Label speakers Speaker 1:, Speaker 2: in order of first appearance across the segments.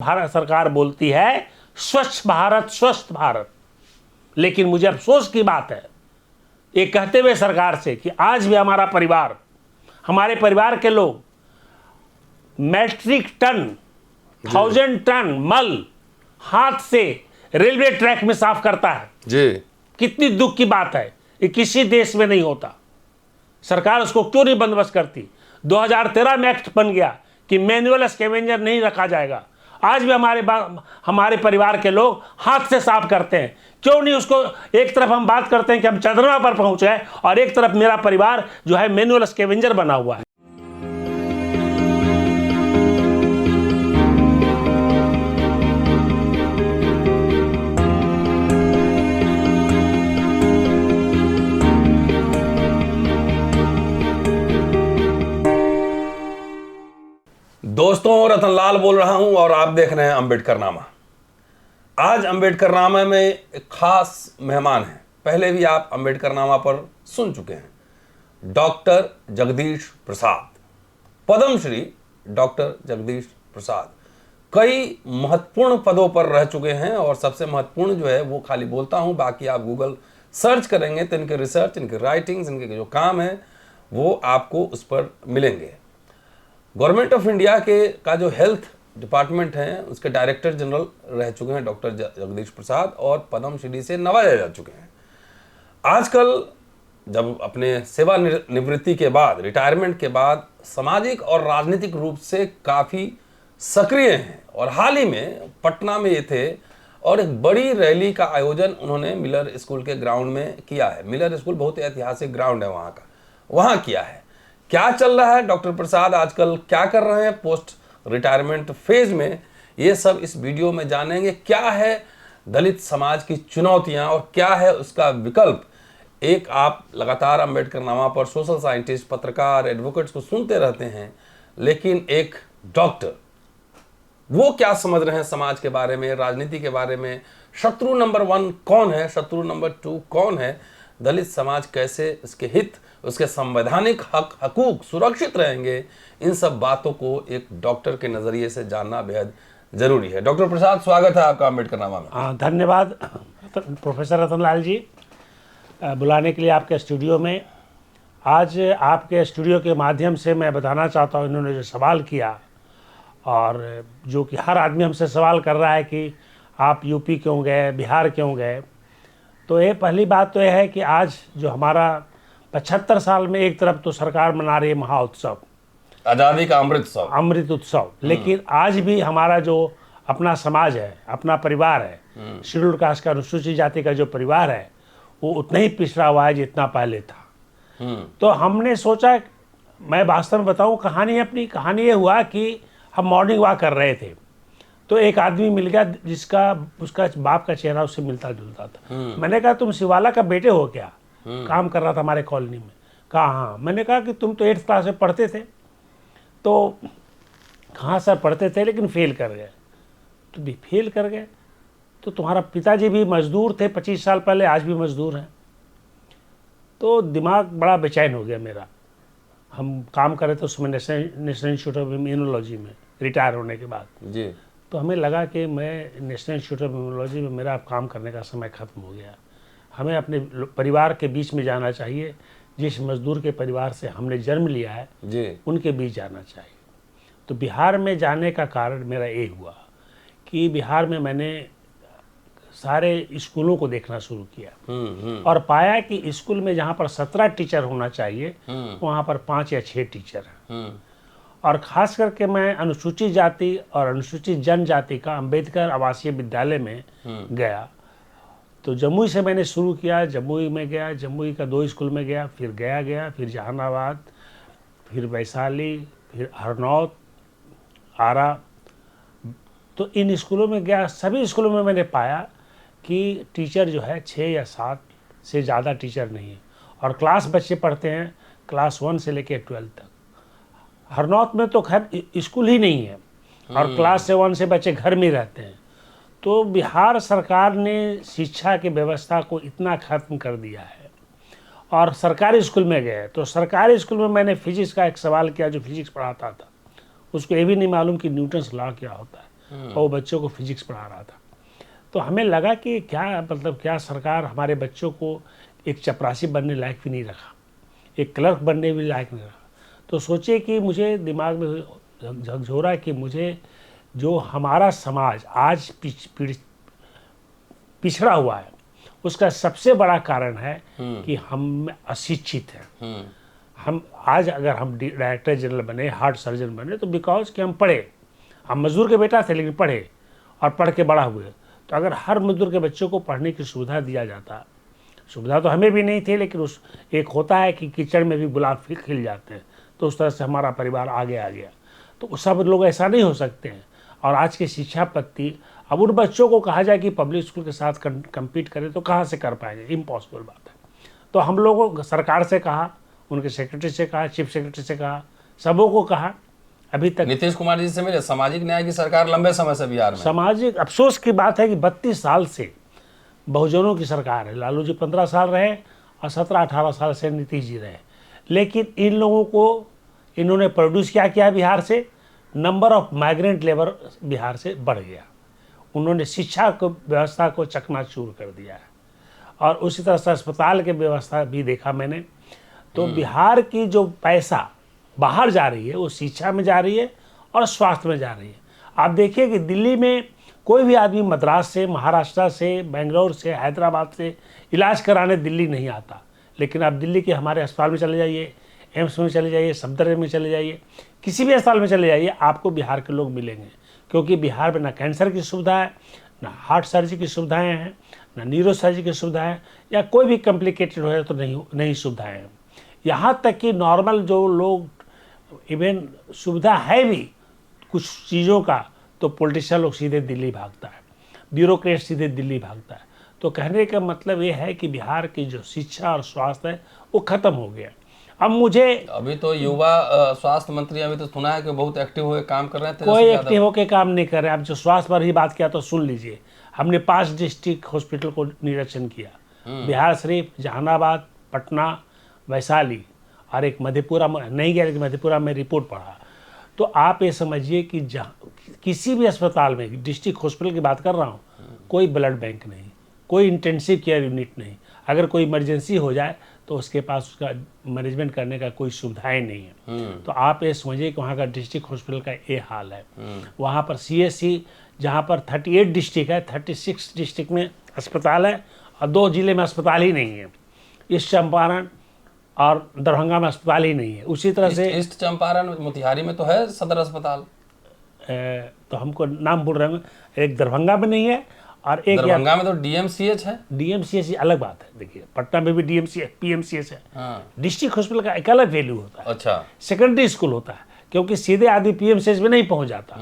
Speaker 1: भारत सरकार बोलती है स्वच्छ भारत स्वस्थ भारत, लेकिन मुझे अफसोस की बात है ये कहते हुए सरकार से कि आज भी हमारा परिवार, हमारे परिवार के लोग मैट्रिक टन 1000 टन मल हाथ से रेलवे ट्रैक में साफ करता है
Speaker 2: जी।
Speaker 1: कितनी दुख की बात है। ये किसी देश में नहीं होता। सरकार उसको क्यों नहीं बंदोबस्त करती। 2013 में एक्ट बन गया कि मैनुअल स्कैवेंजर नहीं रखा जाएगा। आज भी हमारे परिवार के लोग हाथ से साफ करते हैं। क्यों नहीं उसको, एक तरफ हम बात करते हैं कि हम चंद्रमा पर पहुंचे हैं और एक तरफ मेरा परिवार जो है मैनुअल स्कैवेंजर बना हुआ है।
Speaker 2: दोस्तों, रतनलाल बोल रहा हूं और आप देख रहे हैं अंबेडकरनामा। आज अंबेडकरनामा में एक खास मेहमान हैं। पहले भी आप अंबेडकरनामा पर सुन चुके हैं। डॉक्टर जगदीश प्रसाद, पद्मश्री डॉक्टर जगदीश प्रसाद कई महत्वपूर्ण पदों पर रह चुके हैं और सबसे महत्वपूर्ण जो है वो खाली बोलता हूं, बाकी आप गूगल सर्च करेंगे तो इनके रिसर्च, इनके राइटिंग्स, इनके जो काम है वो आपको उस पर मिलेंगे। गवर्नमेंट ऑफ इंडिया के का जो हेल्थ डिपार्टमेंट है उसके डायरेक्टर जनरल रह चुके हैं डॉक्टर जगदीश प्रसाद और पद्मश्री से नवाजे जा चुके हैं। आजकल जब अपने सेवा निवृत्ति के बाद, रिटायरमेंट के बाद सामाजिक और राजनीतिक रूप से काफ़ी सक्रिय हैं और हाल ही में पटना में ये थे और एक बड़ी रैली का आयोजन उन्होंने मिलर स्कूल के ग्राउंड में किया है। मिलर स्कूल बहुत ऐतिहासिक ग्राउंड है वहाँ का, वहाँ किया है। क्या चल रहा है, डॉक्टर प्रसाद आजकल क्या कर रहे हैं पोस्ट रिटायरमेंट फेज में, ये सब इस वीडियो में जानेंगे। क्या है दलित समाज की चुनौतियां और क्या है उसका विकल्प। एक आप लगातार अंबेडकरनामा पर सोशल साइंटिस्ट, पत्रकार, एडवोकेट्स को सुनते रहते हैं, लेकिन एक डॉक्टर वो क्या समझ रहे हैं समाज के बारे में, राजनीति के बारे में, शत्रु नंबर 1 कौन है, शत्रु नंबर 2 कौन है, दलित समाज कैसे उसके हित, उसके संवैधानिक हकूक सुरक्षित रहेंगे, इन सब बातों को एक डॉक्टर के नज़रिए से जानना बेहद जरूरी है। डॉक्टर प्रसाद, स्वागत है आपका अंबेडकरनामा में।
Speaker 1: धन्यवाद प्रोफेसर रतनलाल जी, बुलाने के लिए आपके स्टूडियो में। आज आपके स्टूडियो के माध्यम से मैं बताना चाहता हूँ, इन्होंने जो सवाल किया और जो कि हर आदमी हमसे सवाल कर रहा है कि आप यूपी क्यों गए, बिहार क्यों गए, तो ये पहली बात तो यह है कि आज जो हमारा 75 साल में एक तरफ तो सरकार मना रही है महाउत्सव,
Speaker 2: आज़ादी का अमृत उत्सव,
Speaker 1: लेकिन आज भी हमारा जो अपना समाज है, अपना परिवार है, शेड्यूल कास्ट का, अनुसूचित जाति का जो परिवार है वो उतना ही पिछड़ा हुआ है जितना पहले था। तो हमने सोचा, मैं वास्तव में बताऊं कहानी, अपनी कहानी ये हुआ कि हम मॉर्निंग वॉक कर रहे थे तो एक आदमी मिल गया जिसका उसका बाप का चेहरा उससे मिलता जुलता था। मैंने कहा तुम शिवाला का बेटे हो क्या? काम कर रहा था हमारे कॉलोनी में। कहा हाँ। मैंने कहा कि तुम तो 8th क्लास में पढ़ते थे। तो कहाँ सर पढ़ते थे लेकिन फेल कर गए। तो भी फेल कर गए तो तुम्हारा पिताजी भी मजदूर थे 25 साल पहले, आज भी मजदूर हैं। तो दिमाग बड़ा बेचैन हो गया मेरा। हम काम कर रहे थे उसमें नेशनल इंस्टीट्यूट ऑफ इम्यूनोलॉजी में, रिटायर होने के बाद
Speaker 2: जी।
Speaker 1: तो हमें लगा कि मैं नेशनल इंस्टीट्यूट ऑफ इम्यूनोलॉजी में मेरा अब काम करने का समय खत्म हो गया। हमें अपने परिवार के बीच में जाना चाहिए। जिस मजदूर के परिवार से हमने जन्म लिया है
Speaker 2: जी,
Speaker 1: उनके बीच जाना चाहिए। तो बिहार में जाने का कारण मेरा ये हुआ कि बिहार में मैंने सारे स्कूलों को देखना शुरू किया और पाया कि स्कूल में जहाँ पर 17 टीचर होना चाहिए वहाँ पर 5 या 6 टीचर हैं। और ख़ास करके मैं अनुसूचित जाति और अनुसूचित जनजाति का अंबेडकर आवासीय विद्यालय में गया। तो जमुई से मैंने शुरू किया, जमुई में गया, जमुई का 2 स्कूल में गया, फिर गया, फिर जहानाबाद, फिर वैशाली, फिर हरनौत, आरा। तो इन स्कूलों में गया। सभी स्कूलों में मैंने पाया कि टीचर जो है 6 या 7 से ज़्यादा टीचर नहीं है और क्लास बच्चे पढ़ते हैं क्लास 1 से लेकर 12 तक। हरनौत में तो खैर स्कूल ही नहीं है और क्लास 1 से बच्चे घर में रहते हैं। तो बिहार सरकार ने शिक्षा की व्यवस्था को इतना खत्म कर दिया है। और सरकारी स्कूल में गए तो सरकारी स्कूल में मैंने फिजिक्स का एक सवाल किया, जो फिजिक्स पढ़ाता था उसको ये भी नहीं मालूम कि न्यूटन्स लॉ क्या होता है। और वो बच्चों को फिजिक्स पढ़ा रहा था। तो हमें लगा कि क्या सरकार हमारे बच्चों को एक चपरासी बनने लायक भी नहीं रखा, एक क्लर्क बनने भी लायक नहीं रखा। तो सोचे कि मुझे दिमाग में झकझोरा कि मुझे जो हमारा समाज आज पिछड़ा हुआ है उसका सबसे बड़ा कारण है कि हम अशिक्षित हैं। हम आज अगर हम डायरेक्टर जनरल बने, हार्ट सर्जन बने, तो बिकॉज कि हम पढ़े, हम मजदूर के बेटा थे लेकिन पढ़े और पढ़ के बड़ा हुए। तो अगर हर मजदूर के बच्चों को पढ़ने की सुविधा दिया जाता, सुविधा तो हमें भी नहीं थी, लेकिन उस एक होता है कि कीचड़ में भी गुलाब खिल जाते हैं, तो उस तरह से हमारा परिवार आगे आ गया। तो सब लोग ऐसा नहीं हो सकते हैं। और आज की शिक्षा पद्धति, अब उन बच्चों को कहा जाए कि पब्लिक स्कूल के साथ कम्पीट करें तो कहाँ से कर पाएंगे, इम्पॉसिबल बात है। तो हम लोगों को सरकार से कहा, उनके सेक्रेटरी से कहा, चीफ सेक्रेटरी से कहा, सबों को कहा। अभी तक
Speaker 2: नीतीश कुमार जी से मिले। सामाजिक न्याय की सरकार लंबे समय से बिहार में।
Speaker 1: सामाजिक अफसोस की बात है कि 32 साल से बहुजनों की सरकार है। लालू जी 15 साल रहे और 17-18 साल से नीतीश जी रहे, लेकिन इन लोगों को इन्होंने प्रोड्यूस किया बिहार से, number of migrant labour Bihar से बढ़ गया। उन्होंने शिक्षा को व्यवस्था को चकनाचूर कर दिया है। और उसी तरह से अस्पताल की व्यवस्था भी देखा मैंने, तो बिहार की जो पैसा बाहर जा रही है वो शिक्षा में जा रही है और स्वास्थ्य में जा रही है। आप देखिए कि दिल्ली में कोई भी आदमी मद्रास से, महाराष्ट्र से, बेंगलोर से, हैदराबाद से इलाज कराने दिल्ली नहीं आता, लेकिन आप दिल्ली के हमारे अस्पताल में चले जाइए, एम्स में चले जाइए, सफदरजंग में चले जाइए, किसी भी अस्पताल में चले जाइए, आपको बिहार के लोग मिलेंगे। क्योंकि बिहार में ना कैंसर की सुविधा है, ना हार्ट सर्जरी की सुविधाएं हैं, ना न्यूरो सर्जरी की सुविधाएं हैं, या कोई भी कॉम्प्लिकेटेड हो जाए तो नहीं सुविधाएं हैं। यहाँ तक कि नॉर्मल जो लोग, इवन सुविधा है भी कुछ चीज़ों का, तो पॉलिटिशियन लोग सीधे दिल्ली भागता है, ब्यूरोक्रेट सीधे दिल्ली भागता है। तो कहने का मतलब ये है कि बिहार की जो शिक्षा और स्वास्थ्य है वो ख़त्म हो गया। अब मुझे
Speaker 2: अभी तो युवा स्वास्थ्य मंत्री अभी तो सुना है कि बहुत एक्टिव हुए काम कर रहे थे।
Speaker 1: कोई एक्टिव होकर काम नहीं कर रहे। अब जो स्वास्थ्य पर ही बात किया तो सुन लीजिए, हमने 5 डिस्ट्रिक्ट हॉस्पिटल को निरीक्षण किया, बिहार शरीफ, जहानाबाद, पटना, वैशाली और एक मधेपुरा में नहीं गया, लेकिन मधेपुरा में रिपोर्ट पढ़ा। तो आप ये समझिए कि किसी भी अस्पताल में, डिस्ट्रिक्ट हॉस्पिटल की बात कर रहा हूँ, कोई ब्लड बैंक नहीं, कोई इंटेंसिव केयर यूनिट नहीं। अगर कोई इमरजेंसी हो जाए तो उसके पास उसका मैनेजमेंट करने का कोई सुविधाएं नहीं है। तो आप ये समझिए कि वहाँ का डिस्ट्रिक्ट हॉस्पिटल का ये हाल है। वहाँ पर CSC, जहाँ पर 38 डिस्ट्रिक्ट है, 36 डिस्ट्रिक्ट में अस्पताल है और 2 जिले में अस्पताल ही नहीं है। ईस्ट चंपारण और दरभंगा में अस्पताल ही नहीं है। उसी तरह से
Speaker 2: ईस्ट चंपारण, मोतिहारी में तो है सदर अस्पताल,
Speaker 1: तो हमको नाम बोल रहे हैं, एक दरभंगा में नहीं है और एक
Speaker 2: दरभंगा में तो DMCH है।
Speaker 1: DMCH अलग बात है। देखिए पटना में भी DMCH PMCH है।
Speaker 2: हाँ।
Speaker 1: डिस्ट्रिक्ट हॉस्पिटल का एक अलग वैल्यू होता है।
Speaker 2: अच्छा।
Speaker 1: सेकेंडरी स्कूल होता है, क्योंकि सीधे आदमी PMCH में नहीं पहुंच जाता।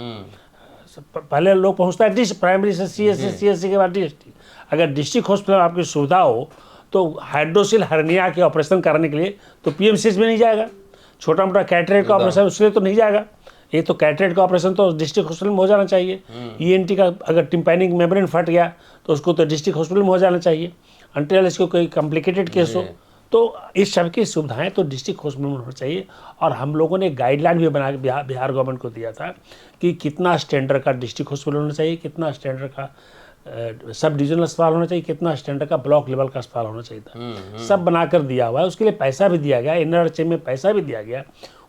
Speaker 1: पहले लोग पहुंचता है प्राइमरी से CSC के बाद डिस्ट्रिक्ट। अगर डिस्ट्रिक्ट हॉस्पिटल में आपकी सुविधा हो तो हाइड्रोसिल हर्निया के ऑपरेशन कराने के लिए तो PMCH में नहीं जाएगा। छोटा मोटा कैटरेक्ट का ऑपरेशन उसके लिए तो नहीं जाएगा। ये तो कैटरेक्ट का ऑपरेशन तो डिस्ट्रिक्ट हॉस्पिटल में हो जाना चाहिए। ENT का अगर टिम्पैनिक मेम्ब्रेन फट गया तो उसको तो डिस्ट्रिक्ट हॉस्पिटल में हो जाना चाहिए, अनटिल इसको कोई कॉम्प्लिकेटेड केस हो। तो इस सब की सुविधाएं तो डिस्ट्रिक्ट हॉस्पिटल में होना चाहिए। और हम लोगों ने गाइडलाइन भी बना के बिहार गवर्नमेंट को दिया था कि कितना स्टैंडर्ड का डिस्ट्रिक्ट हॉस्पिटल होना चाहिए, कितना स्टैंडर्ड का सब डिविजनल अस्पताल होना चाहिए, कितना स्टैंडर्ड का ब्लॉक लेवल का अस्पताल होना चाहिए था। सब बनाकर दिया हुआ है। उसके लिए पैसा भी दिया गया, NRHM में पैसा भी दिया गया।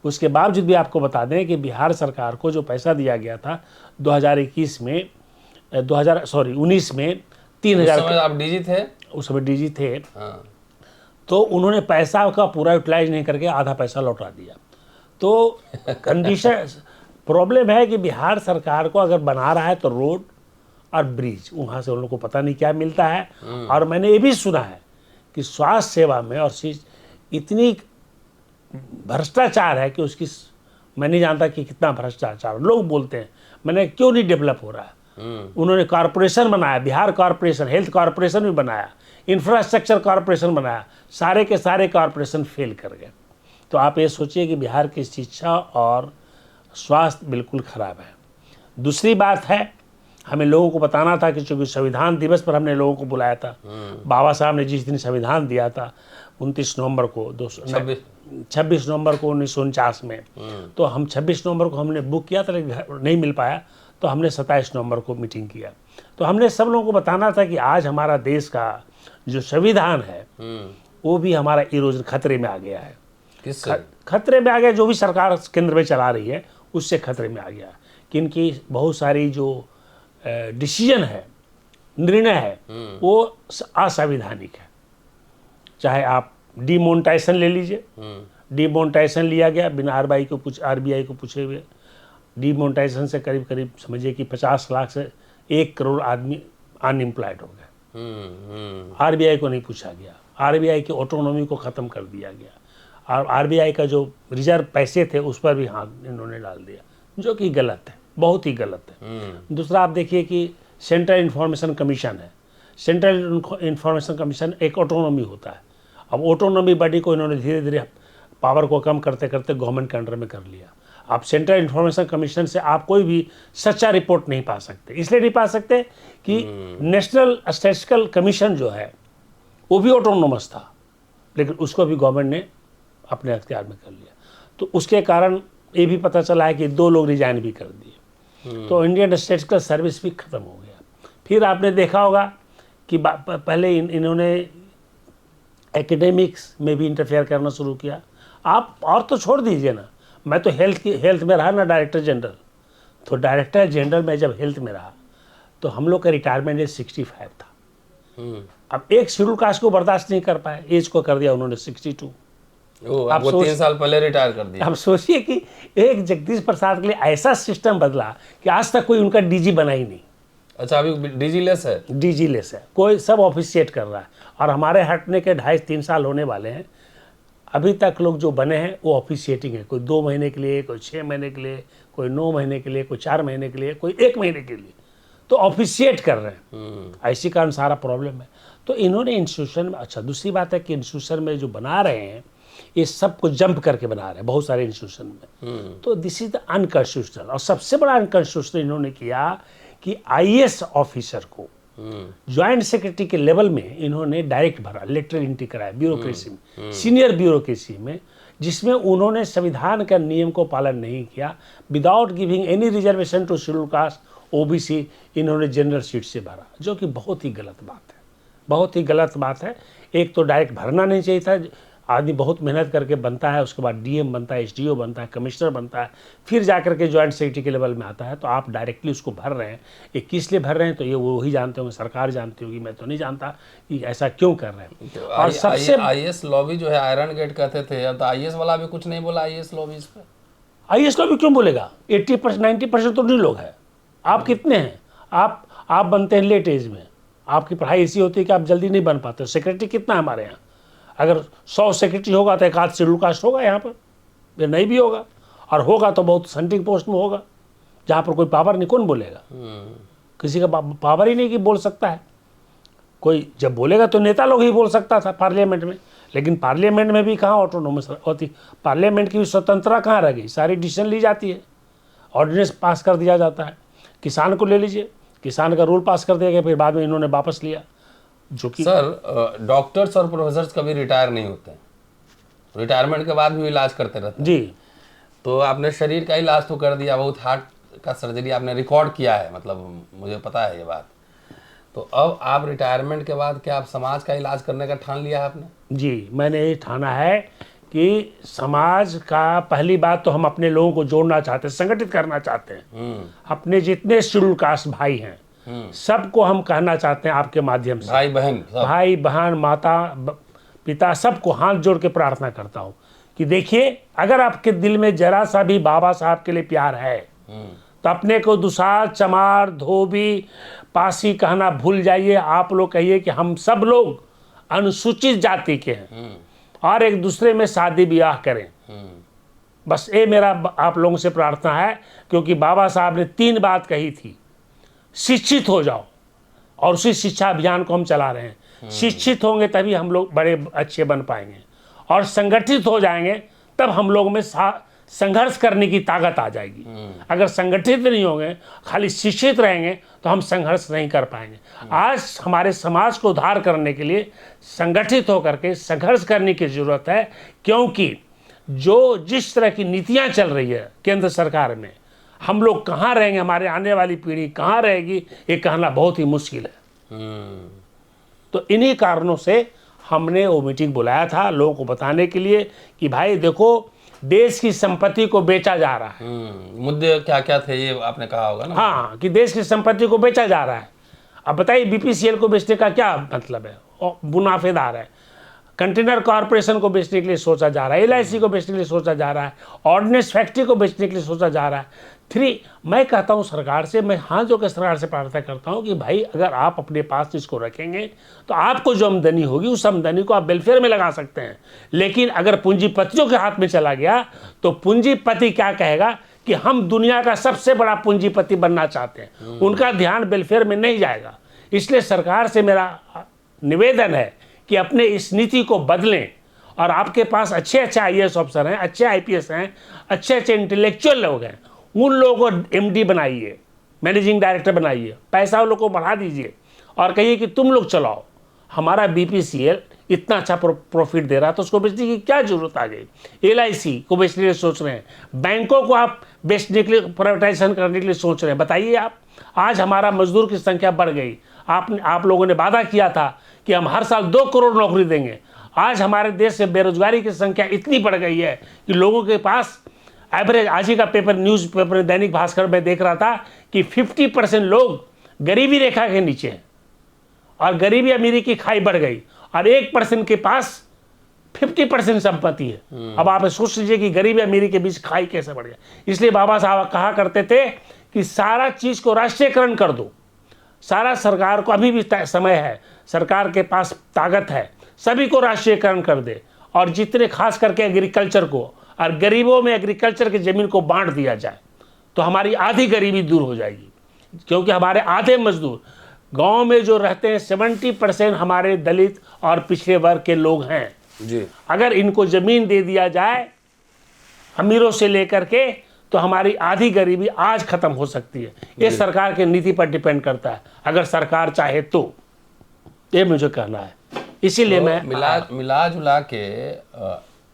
Speaker 1: उसके बावजूद भी आपको बता दें कि बिहार सरकार को जो पैसा दिया गया था 2019 में 3000।
Speaker 2: आप DG थे
Speaker 1: उस समय DG थे।
Speaker 2: हाँ।
Speaker 1: तो उन्होंने पैसा का पूरा यूटिलाइज नहीं करके आधा पैसा लौटा दिया। तो कंडीशन प्रॉब्लम है कि बिहार सरकार को अगर बना रहा है तो रोड और ब्रिज, वहाँ से उन लोगों को पता नहीं क्या मिलता है। और मैंने ये भी सुना है कि स्वास्थ्य सेवा में और इतनी भ्रष्टाचार है कि उसकी मैं नहीं जानता कि कितना भ्रष्टाचार। लोग बोलते हैं मैंने क्यों नहीं डेवलप हो रहा है। उन्होंने कॉरपोरेशन बनाया, बिहार कॉरपोरेशन, हेल्थ कॉरपोरेशन भी बनाया, इंफ्रास्ट्रक्चर कॉरपोरेशन बनाया, सारे के सारे कॉरपोरेशन फेल कर गए। तो आप ये सोचिए कि बिहार की शिक्षा और स्वास्थ्य बिल्कुल ख़राब है। दूसरी बात है, हमें लोगों को बताना था कि चूँकि संविधान दिवस पर हमने लोगों को बुलाया था, बाबा साहब ने जिस दिन संविधान दिया था 29 नवंबर को 26 नवंबर को 1949 में, तो हम 26 नवंबर को हमने बुक किया था लेकिन नहीं मिल पाया। तो हमने 27 नवंबर को मीटिंग किया। तो हमने सब लोगों को बताना था कि आज हमारा देश का जो संविधान है वो भी हमारा इरोजन खतरे में आ गया है।
Speaker 2: किससे
Speaker 1: खतरे में आ गया? जो भी सरकार केंद्र में चला रही है उससे खतरे में आ गया। कि इनकी बहुत सारी जो डिसीजन है, निर्णय है, वो असंवैधानिक है। चाहे आप डिमोनेटाइजेशन ले लीजिए, डिमोनेटाइजेशन लिया गया बिना आरबीआई को पूछे हुए। डिमोनेटाइजेशन से करीब करीब समझिए कि 50 लाख से 1 करोड़ आदमी अनएम्प्लॉयड हो गए। आरबीआई को नहीं पूछा गया, आरबीआई की ऑटोनॉमी को ख़त्म कर दिया गया, और आरबीआई का जो रिजर्व पैसे थे उस पर भी हाथ इन्होंने डाल दिया, जो कि गलत है, बहुत ही गलत है। दूसरा आप देखिए कि सेंट्रल इंफॉर्मेशन कमीशन है। सेंट्रल इंफॉर्मेशन कमीशन एक ऑटोनॉमी होता है। अब ऑटोनॉमी बॉडी को इन्होंने धीरे धीरे पावर को कम करते करते गवर्नमेंट के अंडर में कर लिया। आप सेंट्रल इंफॉर्मेशन कमीशन से आप कोई भी सच्चा रिपोर्ट नहीं पा सकते। इसलिए नहीं पा सकते कि नेशनल स्टैटिस्टिकल कमीशन जो है वो भी ऑटोनोमस था, लेकिन उसको भी गवर्नमेंट ने अपने अख्तियार में कर लिया। तो उसके कारण ये भी पता चला है कि 2 लोग रिजाइन भी कर दिए। तो इंडियन स्टैटिस्टिकल सर्विस भी खत्म हो गया। फिर आपने देखा होगा कि पहले इन्होंने एकेडमिक्स में भी इंटरफेयर करना शुरू किया। आप और तो छोड़ दीजिए ना, मैं तो हेल्थ में रहा ना डायरेक्टर जनरल, तो डायरेक्टर जनरल में जब हेल्थ में रहा तो हम लोग का रिटायरमेंट एज 65 था। अब एक शेड्यूल कास्ट को बर्दाश्त नहीं कर पाए, एज को कर दिया उन्होंने 62।
Speaker 2: आप 3 साल पहले रिटायर कर दिया।
Speaker 1: अब सोचिए कि एक जगदीश प्रसाद के लिए ऐसा सिस्टम बदला कि आज तक कोई उनका डीजी बना ही नहीं।
Speaker 2: अच्छा, अभी डीजी लेस है?
Speaker 1: डीजी लेस है, कोई सब ऑफिशिएट कर रहा है। और हमारे हटने के 2.5-3 साल होने वाले हैं, अभी तक लोग जो बने हैं वो ऑफिशिएटिंग है। कोई 2 महीने के लिए, कोई 6 महीने के लिए, कोई 9 महीने के लिए, कोई 4 महीने के लिए, कोई 1 महीने के लिए, तो ऑफिशिएट कर रहे हैं। ऐसी कारण सारा प्रॉब्लम है। तो इन्होंने इंस्टीट्यूशन में, अच्छा दूसरी बात है कि इंस्टीट्यूशन में जो बना रहे हैं ये सब को जंप करके बना रहे हैं बहुत सारे इंस्टीट्यूशन में। तो दिस इज द अनकॉन्स्टिट्यूशनल। और सबसे बड़ा अनकॉन्स्टिट्यूशनल इन्होंने किया कि आईएएस ऑफिसर को ज्वाइंट सेक्रेटरी के लेवल में इन्होंने डायरेक्ट भरा, लेटरल एंट्री कराया ब्यूरोक्रेसी में, सीनियर ब्यूरोक्रेसी में, जिसमें उन्होंने संविधान का नियम को पालन नहीं किया। Without giving any reservation to scheduled caste OBC इन्होंने जनरल सीट से भरा, जो कि बहुत ही गलत बात है, बहुत ही गलत बात है। एक तो डायरेक्ट भरना नहीं चाहिए था। आदमी बहुत मेहनत करके बनता है, उसके बाद डीएम बनता है, एसडीओ बनता है, कमिश्नर बनता है, फिर जाकर के ज्वाइंट सेक्रेटरी के लेवल में आता है। तो आप डायरेक्टली उसको भर रहे हैं, ये किस लिए भर रहे हैं तो ये वो ही जानते होंगे, सरकार जानती होगी, मैं तो नहीं जानता कि ऐसा क्यों कर रहे हैं।
Speaker 2: तो और सबसे आईएएस लॉबी जो है आयरन गेट कहते थे, अब तो आईएएस वाला भी कुछ नहीं बोला आईएएस लॉबी इस पर।
Speaker 1: आईएएस लॉबी क्यों बोलेगा? 80% 90% तो नहीं लोग हैं। आप कितने हैं? आप बनते हैं लेट एज में, आपकी पढ़ाई ऐसी होती है कि आप जल्दी नहीं बन पाते। सेक्रेटरी कितना है हमारे यहाँ? अगर 100 सेक्रेटरी होगा तो 1 आध शेड्यूल कास्ट होगा यहाँ पर, ये नहीं भी होगा, और होगा तो बहुत सेंट्रिंग पोस्ट में होगा जहाँ पर कोई पावर नहीं। कौन बोलेगा? किसी का पावर ही नहीं कि बोल सकता है कोई। जब बोलेगा तो नेता लोग ही बोल सकता था पार्लियामेंट में, लेकिन पार्लियामेंट में भी कहाँ ऑटोनोमस होती, पार्लियामेंट की भी स्वतंत्रता कहाँ रह गई? सारी डिसीजन ली जाती है, ऑर्डिनेंस पास कर दिया जाता है। किसान को ले लीजिए, किसान का रूल पास कर दिया गया, फिर बाद में इन्होंने वापस लिया। जो कि
Speaker 2: सर डॉक्टर्स और प्रोफेसर्स कभी रिटायर नहीं होते, रिटायरमेंट के बाद भी इलाज करते रहते हैं।
Speaker 1: जी,
Speaker 2: तो आपने शरीर का इलाज तो कर दिया, बहुत हार्ट का सर्जरी आपने रिकॉर्ड किया है, मतलब मुझे पता है ये बात। तो अब आप रिटायरमेंट के बाद क्या आप समाज का इलाज करने का ठान लिया है आपने?
Speaker 1: जी, मैंने ये ठाना है कि समाज का पहली बात तो हम अपने लोगों को जोड़ना चाहते हैं, संगठित करना चाहते हैं। अपने जितने शेड्यूल कास्ट भाई हैं सबको हम कहना चाहते हैं आपके माध्यम से, भाई बहन माता पिता सबको हाथ जोड़ के प्रार्थना करता हूँ कि देखिए, अगर आपके दिल में जरा सा भी बाबा साहब के लिए प्यार है तो अपने को दुसार चमार धोबी पासी कहना भूल जाइए। आप लोग कहिए कि हम सब लोग अनुसूचित जाति के हैं और एक दूसरे में शादी ब्याह करें। बस ये मेरा आप लोगों से प्रार्थना है, क्योंकि बाबा साहब ने 3 बात कही थी। शिक्षित हो जाओ, और उसी शिक्षा अभियान को हम चला रहे हैं। शिक्षित होंगे तभी हम लोग बड़े अच्छे बन पाएंगे, और संगठित हो जाएंगे तब हम लोग में संघर्ष करने की ताकत आ जाएगी। अगर संगठित नहीं होंगे, खाली शिक्षित रहेंगे तो हम संघर्ष नहीं कर पाएंगे। आज हमारे समाज को उद्धार करने के लिए संगठित होकर के संघर्ष करने की जरूरत है, क्योंकि जो जिस तरह की नीतियां चल रही है केंद्र सरकार में, हम लोग कहाँ रहेंगे, हमारे आने वाली पीढ़ी कहाँ रहेगी, ये कहना बहुत ही मुश्किल है। तो इन्हीं कारणों से हमने वो मीटिंग बुलाया था, लोगों को बताने के लिए कि भाई देखो, देश की संपत्ति को बेचा जा रहा है।
Speaker 2: मुद्दे क्या क्या थे ये आपने कहा होगा ना।
Speaker 1: हाँ, कि देश की संपत्ति को बेचा जा रहा है। अब बताइए, बीपीसीएल को बेचने का क्या मतलब है? मुनाफेदार है। कंटेनर कॉरपोरेशन को बेचने के लिए सोचा जा रहा है, एलआईसी को बेचने के लिए सोचा जा रहा है, ऑर्डिनेंस फैक्ट्री को बेचने के लिए सोचा जा रहा है। मैं कहता हूं सरकार से, मैं हाथ जोड़कर सरकार से प्रार्थना करता हूं कि भाई अगर आप अपने पास इसको रखेंगे तो आपको जो आमदनी होगी उस आमदनी को आप वेलफेयर में लगा सकते हैं। लेकिन अगर पूंजीपतियों के हाथ में चला गया तो पूंजीपति क्या कहेगा कि हम दुनिया का सबसे बड़ा पूंजीपति बनना चाहते हैं, उनका ध्यान वेलफेयर में नहीं जाएगा। इसलिए सरकार से मेरा निवेदन है कि अपने इस नीति को बदलें, और आपके पास अच्छे अच्छे आईएएस अफसर हैं, अच्छे आईपीएस हैं, अच्छे अच्छे इंटेलेक्चुअल लोग हैं, उन लोगों को एमडी बनाइए, मैनेजिंग डायरेक्टर बनाइए, पैसा उन लोगों को बढ़ा दीजिए और कहिए कि तुम लोग चलाओ। हमारा बीपीसीएल इतना अच्छा प्रॉफिट दे रहा है तो उसको बेचने की क्या जरूरत आ गई? एलआईसी को बेचने के लिए सोच रहे हैं, बैंकों को आप बेचने के लिए, प्राइवेटाइजेशन करने के लिए सोच रहे हैं। बताइए आप, आज हमारा मजदूर की संख्या बढ़ गई। आप लोगों ने वादा किया था कि हम हर साल 2 करोड़ नौकरी देंगे। आज हमारे देश में बेरोजगारी की संख्या इतनी बढ़ गई है कि लोगों के पास एवरेज, आज ही का paper, news paper Dainik Bhaskar में देख रहा था कि 50% लोग गरीबी रेखा के नीचे हैं और गरीबी अमीरी की खाई बढ़ गई, और 1% के पास 50% संपत्ति है। अब आप सोच लीजिए कि गरीबी अमीरी के बीच खाई कैसे बढ़ गया। इसलिए बाबा साहब कहा करते थे कि सारा चीज को राष्ट्रीयकरण कर दो। सारा सरकार को अभी भी समय है, सरकार के पास ताकत है, सभी को राष्ट्रीयकरण कर दे, और जितने खास करके एग्रीकल्चर को, और गरीबों में एग्रीकल्चर की जमीन को बांट दिया जाए तो हमारी आधी गरीबी दूर हो जाएगी। क्योंकि हमारे आधे मजदूर गांव में जो रहते हैं 70% हमारे दलित और पिछड़े वर्ग के लोग हैं
Speaker 2: जी।
Speaker 1: अगर इनको जमीन दे दिया जाए अमीरों से लेकर के तो हमारी आधी गरीबी आज खत्म हो सकती है। ये सरकार की नीति पर डिपेंड करता है, अगर सरकार चाहे तो। ये मुझे कहना है। इसीलिए
Speaker 2: तो
Speaker 1: मैं
Speaker 2: मिला जुला के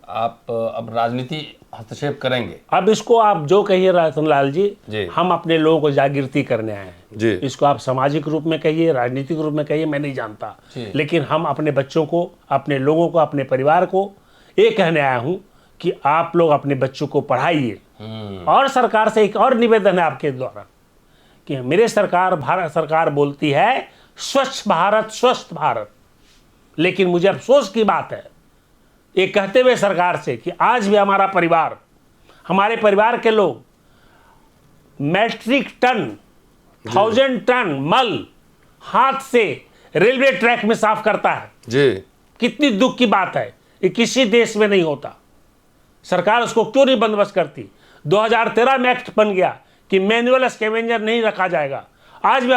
Speaker 2: आप अब राजनीति हस्तक्षेप करेंगे।
Speaker 1: अब इसको आप जो कहिए रतनलाल जी,
Speaker 2: जी,
Speaker 1: हम अपने लोगों को जागृति करने आए हैं
Speaker 2: जी।
Speaker 1: इसको आप सामाजिक रूप में कहिए, राजनीतिक रूप में कहिए, मैं नहीं जानता, लेकिन हम अपने बच्चों को, अपने लोगों को, अपने परिवार को ये कहने आया हूं कि आप लोग अपने बच्चों को पढ़ाइए। और सरकार से एक और निवेदन है आपके द्वारा कि मेरे सरकार, भारत सरकार बोलती है स्वच्छ भारत, स्वस्थ भारत, लेकिन मुझे अफसोस की बात है ये कहते हुए सरकार से कि आज भी हमारा परिवार, हमारे परिवार के लोग मैट्रिक टन, 1000 टन मल हाथ से रेलवे ट्रैक में साफ करता है
Speaker 2: जी।
Speaker 1: कितनी दुख की बात है, ये किसी देश में नहीं होता। सरकार उसको क्यों नहीं बंदोबस्त करती? 2013 में एक्ट बन गया कि मैनुअल स्कैवेंजर नहीं रखा जाएगा। आज भी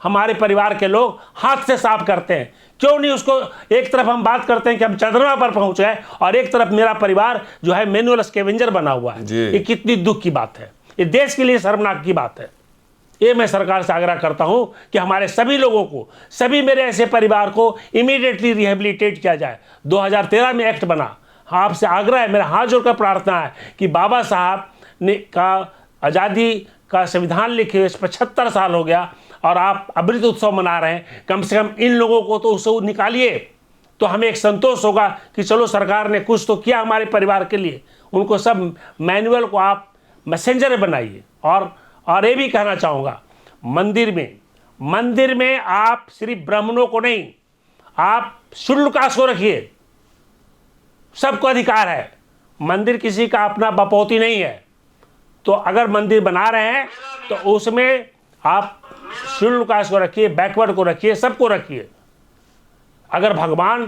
Speaker 1: हमारे परिवार के लोग हाथ से साफ करते हैं, क्यों नहीं उसको? एक तरफ हम बात करते हैं कि हम चंद्रमा पर पहुंच गए और एक तरफ मेरा परिवार जो है मैनुअल स्कैवेंजर बना हुआ है। ये कितनी दुख की बात है, ये देश के लिए शर्मनाक की बात है। ये मैं सरकार से आग्रह करता हूं कि हमारे सभी लोगों को, सभी मेरे ऐसे परिवार को इमीडिएटली रिहेबिलिटेट किया जाए। 2013 में एक्ट बना। आपसे आग्रह है, मेरा हाथ जोड़कर प्रार्थना है कि बाबा साहब ने का आज़ादी का संविधान लिखे हुए 75 साल हो गया और आप अमृत उत्सव मना रहे हैं, कम से कम इन लोगों को तो उससे निकालिए, तो हमें एक संतोष होगा कि चलो सरकार ने कुछ तो किया हमारे परिवार के लिए। उनको सब मैनुअल को आप मैसेंजर बनाइए। और ये भी कहना चाहूँगा, मंदिर में आप सिर्फ ब्राह्मणों को नहीं, आप शेड्यूल कास्ट को रखिए, सबको अधिकार है। मंदिर किसी का अपना बपौती नहीं है। तो अगर मंदिर बना रहे हैं तो उसमें आप शेड्यूल कास्ट को रखिए, बैकवर्ड को रखिए, सबको रखिए। अगर भगवान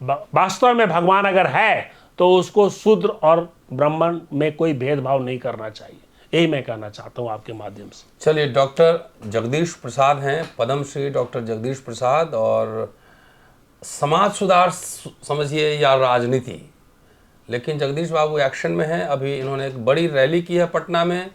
Speaker 1: वास्तव में भगवान अगर है तो उसको शूद्र और ब्राह्मण में कोई भेदभाव नहीं करना चाहिए। यही मैं कहना चाहता हूँ आपके माध्यम से।
Speaker 2: चलिए, डॉक्टर जगदीश प्रसाद हैं, पद्मश्री डॉक्टर जगदीश प्रसाद, और समाज सुधार समझिए या राजनीति, लेकिन जगदीश बाबू एक्शन में हैं। अभी इन्होंने एक बड़ी रैली की है पटना में,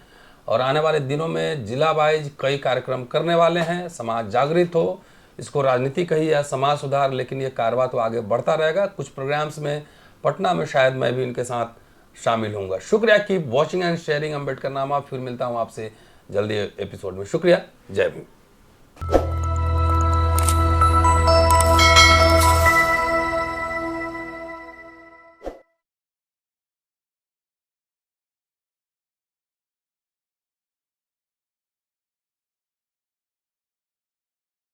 Speaker 2: और आने वाले दिनों में जिला वाइज कई कार्यक्रम करने वाले हैं। समाज जागृत हो, इसको राजनीति कही या समाज सुधार, लेकिन ये कारवा तो आगे बढ़ता रहेगा। कुछ प्रोग्राम्स में पटना में शायद मैं भी इनके साथ शामिल होऊंगा। शुक्रिया, keep watching and sharing Ambedkar नामा। फिर मिलता हूं आपसे जल्दी एपिसोड में। शुक्रिया, जय भीम।